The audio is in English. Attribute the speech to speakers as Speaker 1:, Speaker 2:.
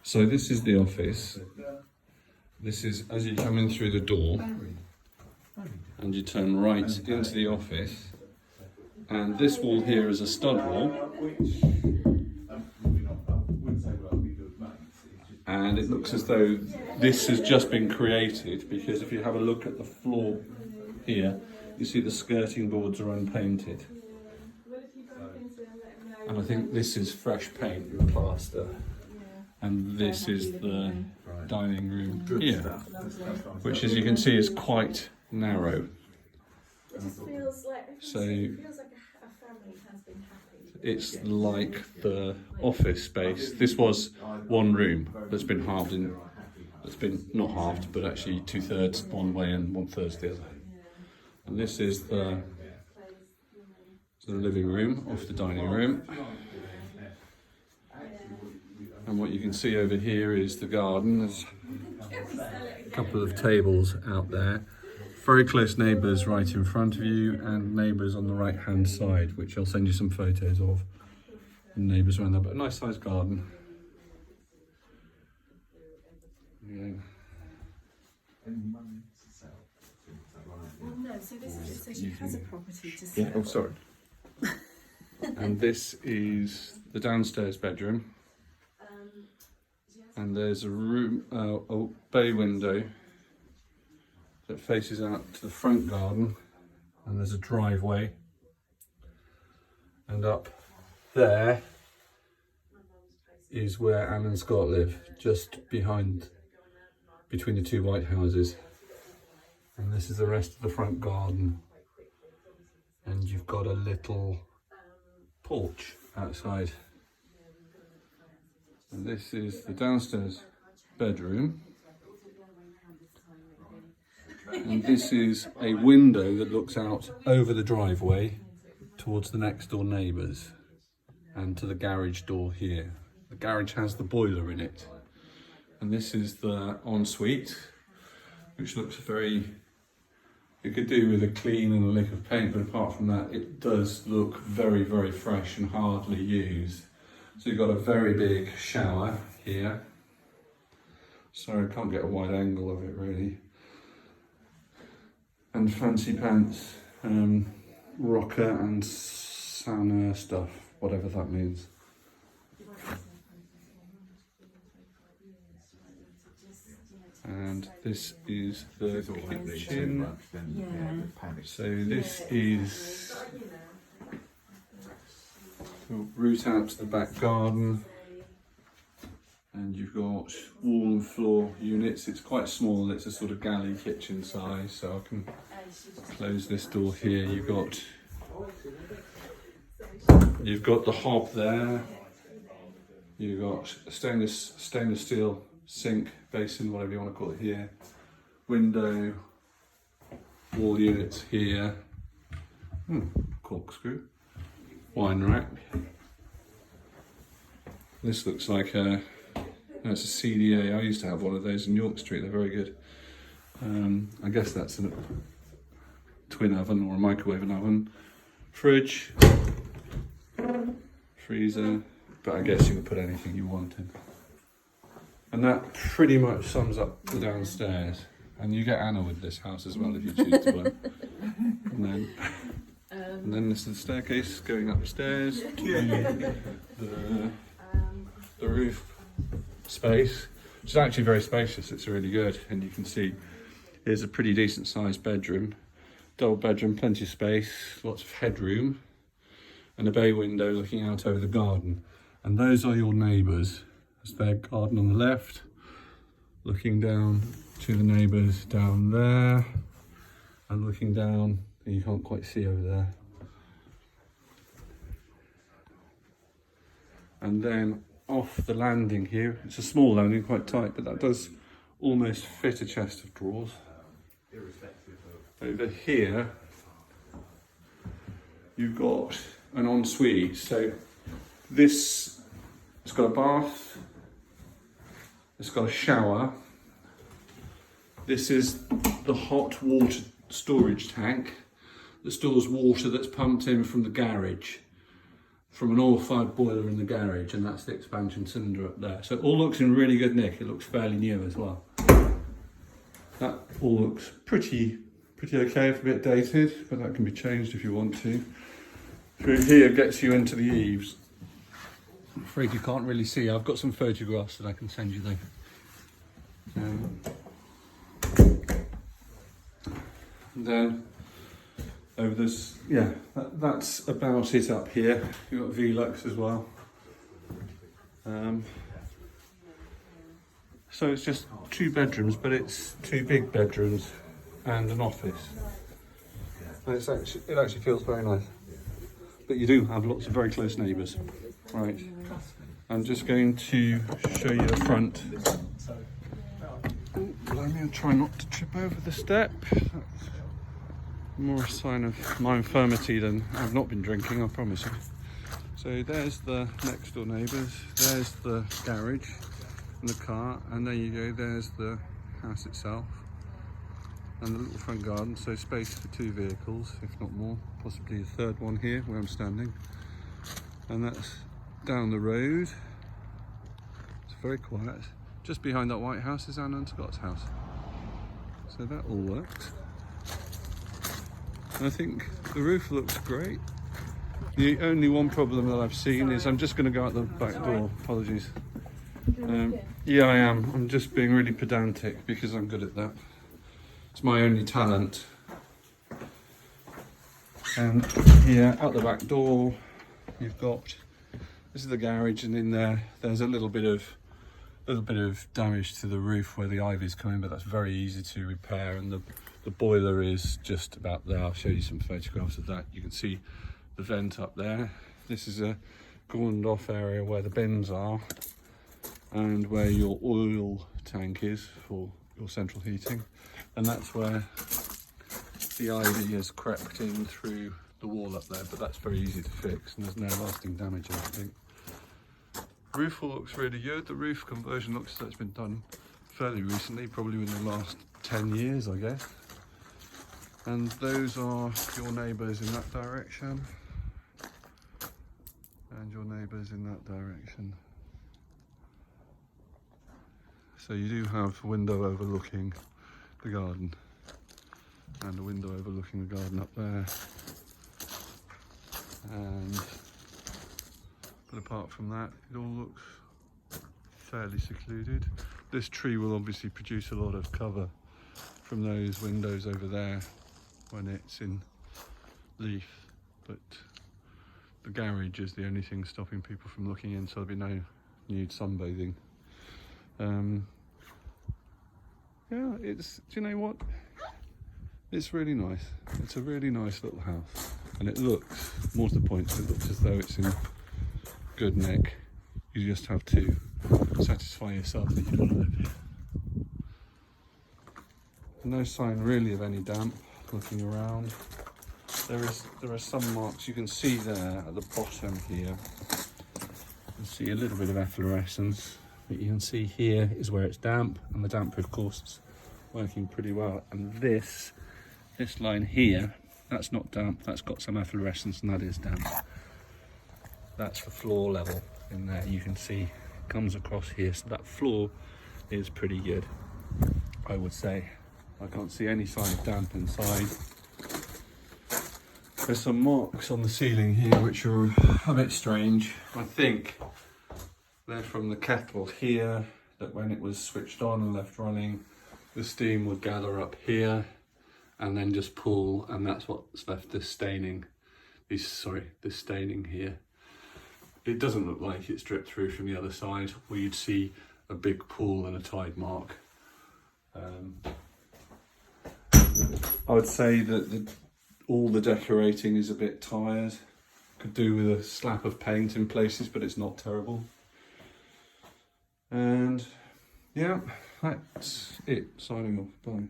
Speaker 1: So this is the office. This is as you come in through the door and you turn right into the office. And this wall here is a stud wall. And it looks as though this has just been created, because if you have a look at the floor here, you see the skirting boards are unpainted. And I think this is fresh paint and plaster. And this is the dining room here, which as you can see is quite narrow.
Speaker 2: It just feels like,
Speaker 1: So
Speaker 2: a family has been happy.
Speaker 1: it's like the office space. This was one room that's been halved in, that's been not halved, but actually 2/3 one way and 1/3 the other. And this is the living room off the dining room. And what you can see over here is the garden. There's a couple of tables out there. Very close neighbours right in front of you, and neighbours on the right hand side, which I'll send you some photos of. And neighbours around there, but a nice sized garden. Yeah.
Speaker 2: Well, no, so this is it. So she has a property to sell.
Speaker 1: Yeah. Oh, sorry. And this is the downstairs bedroom. And there's a room, a bay window that faces out to the front garden, and there's a driveway. And up there is where Anne and Scott live, just behind, between the two white houses. And this is the rest of the front garden. And you've got a little porch outside. And this is the downstairs bedroom. And this is a window that looks out over the driveway towards the next door neighbours and to the garage door here. The garage has the boiler in it. And this is the ensuite, which looks very, it could do with a clean and a lick of paint, but apart from that, it does look very, very fresh and hardly used. So you've got a very big shower here. Sorry, I can't get a wide angle of it really. And fancy pants, rocker and sauna stuff, whatever that means. And this is the kitchen. So this is the route out to the back garden. And you've got wall and floor units. It's quite small, it's a sort of galley kitchen size, so I can close this door here. You've got the hob there. You've got a stainless steel sink, basin, whatever you want to call it here. Window, wall units here. Corkscrew. Wine rack. This looks like a, no, it's a CDA. I used to have one of those in York Street. They're very good. I guess that's a twin oven or a microwave oven. Fridge, freezer, but I guess you can put anything you want in. And that pretty much sums up the downstairs. And you get Anna with this house as well if you choose to one. And then this is the staircase going upstairs to the roof space, which is actually very spacious. It's really good, and you can see here's a pretty decent sized bedroom, double bedroom, plenty of space, lots of headroom, and a bay window looking out over the garden. And those are your neighbours. There's their garden on the left, looking down to the neighbours down there, and looking down, you can't quite see over there. And then off the landing here, it's a small landing, quite tight, but that does almost fit a chest of drawers. Over here, you've got an ensuite. So this, it's got a bath, it's got a shower. This is the hot water storage tank that stores water that's pumped in from the garage. from an oil-fired boiler in the garage, and that's the expansion cylinder up there. So it all looks in really good nick. It looks fairly new as well. That all looks pretty okay, it's a bit dated, but that can be changed if you want to. Through here gets you into the eaves. I'm afraid you can't really see. I've got some photographs that I can send you though. And then over this, yeah, that's about it up here. You've got Velux as well. So it's just 2 bedrooms, but it's 2 big bedrooms and an office. And it actually feels very nice. But you do have lots of very close neighbours. Right, I'm just going to show you the front. Blimey, I'll try not to trip over the step. That's more a sign of my infirmity than I've not been drinking, I promise you. So there's the next door neighbours, there's the garage and the car, and there you go, there's the house itself and the little front garden, so space for 2 vehicles, if not more, possibly a third one here where I'm standing. And that's down the road. It's very quiet. Just behind that white house is Anna and Scott's house. So that all works. And I think the roof looks great. The only one problem that I've seen is I'm just going to go out the back door. Apologies. Yeah, I am. I'm just being really pedantic because I'm good at that. It's my only talent. And here, out the back door, you've got, this is the garage, and in there's a little bit of damage to the roof where the ivy's coming, but that's very easy to repair, and the boiler is just about there. I'll show you some photographs of that. You can see the vent up there. This is a cornered off area where the bins are and where your oil tank is for your central heating, and that's where the ivy has crept in through the wall up there, but that's very easy to fix and there's no lasting damage, I think. Roof all looks really good. The roof conversion looks like it's been done fairly recently, probably within the last 10 years, I guess. And those are your neighbours in that direction. And your neighbours in that direction. So you do have a window overlooking the garden. And a window overlooking the garden up there. But apart from that, it all looks fairly secluded. This tree will obviously produce a lot of cover from those windows over there when it's in leaf, but the garage is the only thing stopping people from looking in, so there'll be no nude sunbathing. Yeah, do you know what? It's really nice. It's a really nice little house, and it looks, more to the point, it looks as though it's in good nick. You just have to satisfy yourself that you want to live here. No sign really of any damp. Looking around, there are some marks you can see there at the bottom here. You can see a little bit of efflorescence. What you can see here is where it's damp, and the damp proof course is working pretty well. And this line here, that's not damp, that's got some efflorescence, and that is damp. That's the floor level in there. You can see it comes across here, so that floor is pretty good, I would say. I can't see any sign of damp inside. There's some marks on the ceiling here which are a bit strange. I think they're from the kettle here, that when it was switched on and left running, the steam would gather up here and then just pool, and that's what's left this staining. This staining here. It doesn't look like it's dripped through from the other side, where you'd see a big pool and a tide mark. I would say that all the decorating is a bit tired. Could do with a slap of paint in places, but it's not terrible. And yeah, that's it. Signing off. Bye.